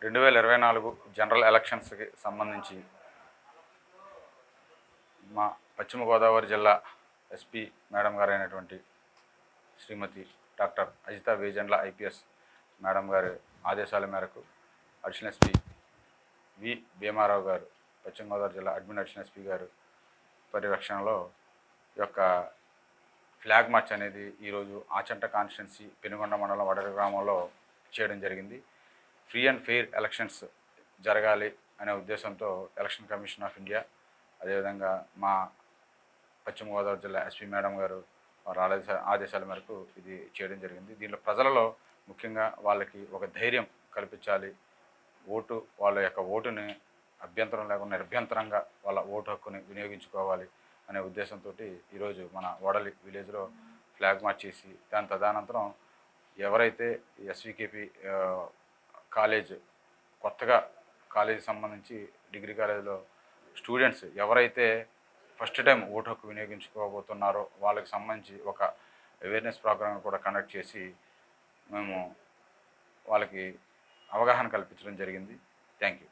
2024 general ఎలక్షన్స్కి సంబంధించి మా పశ్చిమ గోదావరి జిల్లా ఎస్పీ మేడం గారైనటువంటి Srimathi doctor Ajitha Vejendla IPS madam గారి ఆదేశాల మేరకు అడిషనల్ ఎస్పీ వి భీమారావు గారు, పశ్చిమ గోదావరి జిల్లా అడ్మిన్ అడిషనల్ ఎస్పీ గారు పర్యవేక్షణలో ఈ యొక్క ఫ్లాగ్ మార్చ్ అనేది ఈరోజు ఆచంట కాన్స్టిట్యున్సీ పెనుగొండ మండలం వడరి గ్రామంలో చేయడం జరిగింది. ఫ్రీ అండ్ ఫెయిర్ ఎలక్షన్స్ జరగాలి అనే ఉద్దేశంతో ఎలక్షన్ కమిషన్ ఆఫ్ ఇండియా, అదేవిధంగా మా పశ్చిమ గోదావరి జిల్లా ఎస్పీ మేడం గారు వారి ఆదేశాల మేరకు ఇది చేయడం జరిగింది. దీనిలో ప్రజలలో ముఖ్యంగా వాళ్ళకి ఒక ధైర్యం కల్పించాలి, వాళ్ళ యొక్క ఓటుని అభ్యంతరం లేకుండా నిర్భ్యంతరంగా వాళ్ళ ఓటు హక్కుని వినియోగించుకోవాలి అనే ఉద్దేశంతో ఈరోజు మన వడలి విలేజ్లో ఫ్లాగ్ మార్చ్ చేసి దాని తదనంతరం ఎవరైతే ఎస్వికేపి కాలేజ్ కొత్తగా కాలేజీ సంబంధించి డిగ్రీ కాలేజీలో స్టూడెంట్స్ ఎవరైతే ఫస్ట్ టైం ఓటు హక్కు వినియోగించుకోబోతున్నారో వాళ్ళకి సంబంధించి ఒక అవేర్నెస్ ప్రోగ్రామ్ కూడా కండక్ట్ చేసి మేము వాళ్ళకి అవగాహన కల్పించడం జరిగింది. Thank you.